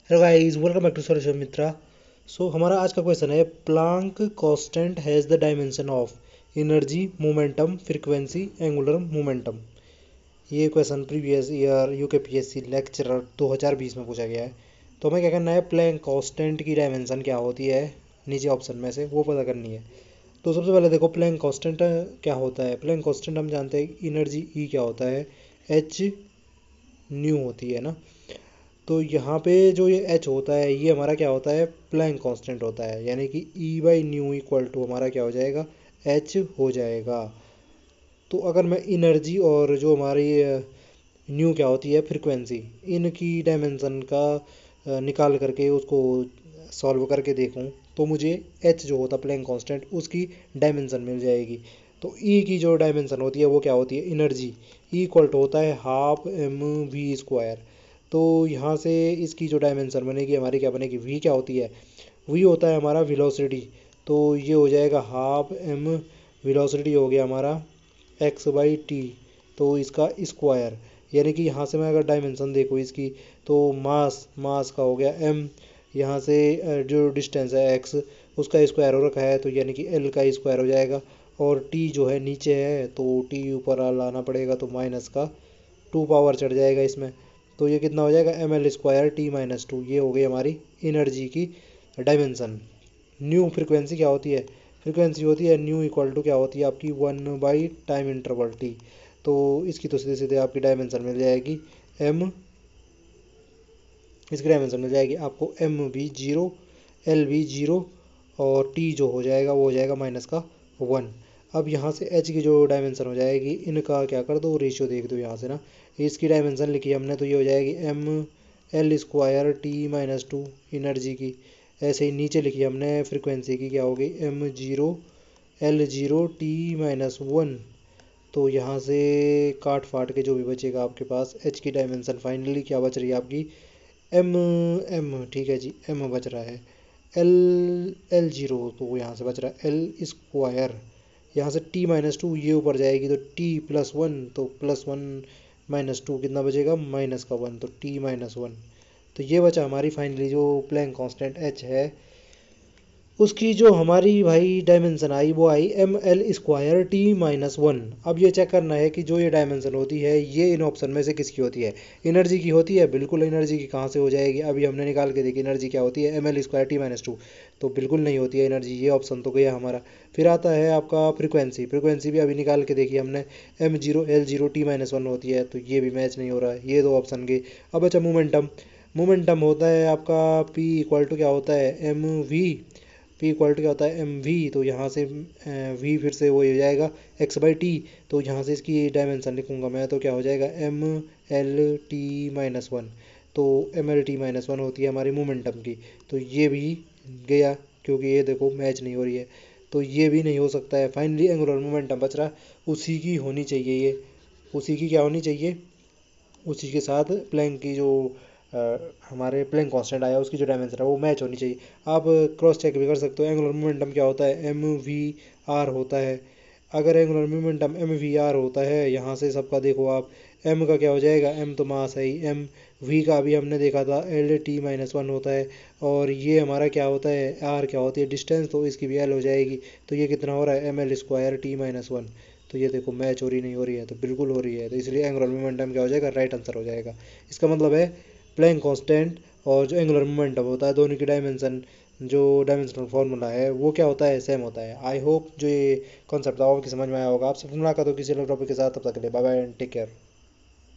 Hello guys, welcome back to solution Mitra. हमारा आज का क्वेश्चन है, Planck constant has the dimension of energy, momentum, frequency, angular momentum. ये question previous year UKPSC lecturer 2020 में पूछा गया है। तो हमें क्या करना है, प्लैंक कांस्टेंट की डायमेंशन क्या होती है नीचे ऑप्शन में से वो पता करनी है। तो सबसे पहले देखो, प्लैंक कांस्टेंट क्या होता है। प्लैंक कांस्टेंट हम जानते हैं एनर्जी ई क्या होता है, एच न्यू होती है ना। तो यहाँ पे जो ये एच होता है ये हमारा क्या होता है, प्लैंक कांस्टेंट होता है, यानी कि ई बाई न्यू इक्वल टू हमारा क्या हो जाएगा, एच हो जाएगा। तो अगर मैं इनर्जी और जो हमारी न्यू क्या होती है, फ्रिक्वेंसी, इनकी डायमेंशन का निकाल करके उसको सॉल्व करके देखूं तो मुझे एच जो होता है प्लैंक कांस्टेंट उसकी डायमेंशन मिल जाएगी। तो ई की जो डायमेंशन होती है वो क्या होती है, एनर्जी, ई इक्वल टू होता है हाफ एम वी स्क्वायर। तो यहाँ से इसकी जो डायमेंशन बनेगी हमारी क्या बनेगी, वी क्या होती है, वी होता है हमारा वेलोसिटी। तो ये हो जाएगा हाफ एम, वेलोसिटी हो गया हमारा एक्स बाई टी, तो इसका स्क्वायर। यानी कि यहाँ से मैं अगर डायमेंशन देखूँ इसकी, तो मास मास का हो गया एम, यहाँ से जो डिस्टेंस है एक्स उसका स्क्वायर हो रखा है, तो यानी कि एल का स्क्वायर हो जाएगा। और टी जो है नीचे है तो टी ऊपर लाना पड़ेगा, तो माइनस का 2 पावर चढ़ जाएगा इसमें। तो ये कितना हो जाएगा, M L square T minus two. ये हो गई हमारी एनर्जी की डायमेंशन। न्यू फ्रिक्वेंसी क्या होती है, फ्रिक्वेंसी होती है न्यू इक्वल टू क्या होती है आपकी 1 बाई टाइम इंटरवल टी। तो इसकी तो सीधे सीधे आपकी डायमेंशन मिल जाएगी एम, इसकी डायमेंशन मिल जाएगी आपको एम भी जीरो, एल भी जीरो, और टी जो हो जाएगा वो हो जाएगा माइनस का 1। अब यहाँ से एच की जो डायमेंशन हो जाएगी, इनका क्या कर दो, रेशियो देख दो यहाँ से ना। इसकी डायमेंशन लिखी हमने तो ये हो जाएगी M L square T minus two energy की। ऐसे ही नीचे लिखी हमने फ्रिक्वेंसी की, क्या हो गई, M zero L zero T minus one. तो यहाँ से काट फाट के जो भी बचेगा आपके पास, एच की डायमेंशन फाइनली क्या बच रही है आपकी, एम एम, ठीक है जी, एम बच रहा है। एल एल जीरो तो यहाँ से बच रहा है एल स्क्वायर, यहाँ से टी माइनस टू ये ऊपर जाएगी तो टी प्लस वन, तो प्लस वन माइनस टू कितना बचेगा, माइनस का वन, तो टी माइनस वन। तो ये बचा हमारी फाइनली जो प्लैंक कांस्टेंट एच है, उसकी जो हमारी भाई डायमेंशन आई वो I am L square T minus one. अब ये चेक करना है कि जो ये डायमेंशन होती है ये इन ऑप्शन में से किसकी होती है, एनर्जी की होती है। बिल्कुल एनर्जी की कहाँ से हो जाएगी, अभी हमने निकाल के देखी एनर्जी क्या होती है, M L square T minus two. तो बिल्कुल नहीं होती है एनर्जी, ये ऑप्शन तो गया हमारा। फिर आता है आपका फ्रिक्वेंसी, फ्रिक्वेंसी भी अभी निकाल के देखी हमने, M zero L zero T minus one होती है, तो ये भी मैच नहीं हो रहा है, ये दो ऑप्शन गए। अब अच्छा मोमेंटम, मोमेंटम होता है आपका पी इक्वल टू क्या होता है, M V, P equal to क्या होता है, एम वी। तो यहाँ से वी फिर से वो हो जाएगा एक्स बाई टी। तो यहाँ से इसकी डायमेंशन लिखूंगा मैं तो क्या हो जाएगा, M L T minus one. तो M L T minus one होती है हमारी मोमेंटम की। तो ये भी गया, क्योंकि ये देखो मैच नहीं हो रही है, तो ये भी नहीं हो सकता है। फाइनली एंगुलर मोमेंटम बच रहा, उसी की होनी चाहिए ये, उसी की क्या होनी चाहिए, उसी के साथ प्लैंक की जो हमारे प्लैंक कांस्टेंट आया उसकी जो डायमेंशन है वो मैच होनी चाहिए। आप क्रॉस चेक भी कर सकते हो, एंगुलर मोमेंटम क्या होता है, एम वी आर होता है। अगर angular momentum M V R होता है, यहाँ से सबका देखो आप, एम का क्या हो जाएगा, एम तो मास है ही, एम वी का भी हमने देखा था एल टी माइनस वन होता है, और ये हमारा क्या होता है, आर क्या होती है डिस्टेंस, तो इसकी भी एल हो जाएगी। तो ये कितना हो रहा है, M L square T minus one. तो ये देखो मैच हो रही नहीं हो रही है, तो बिल्कुल हो रही है, तो इसलिए एंगुलर मोमेंटम क्या हो जाएगा, राइट आंसर हो जाएगा। इसका मतलब है प्लैंक कांस्टेंट और जो एंगुलर मोमेंटम होता है दोनों की डायमेंशन, जो डायमेंशनल फार्मूला है वो क्या होता है, सेम होता है। आई होप जो ये कॉन्सेप्ट था वो आपकी समझ में आया होगा। आपसे मुलाकात हो किसी अलग टॉपिक के साथ, तब तक के लिए bye bye and take care.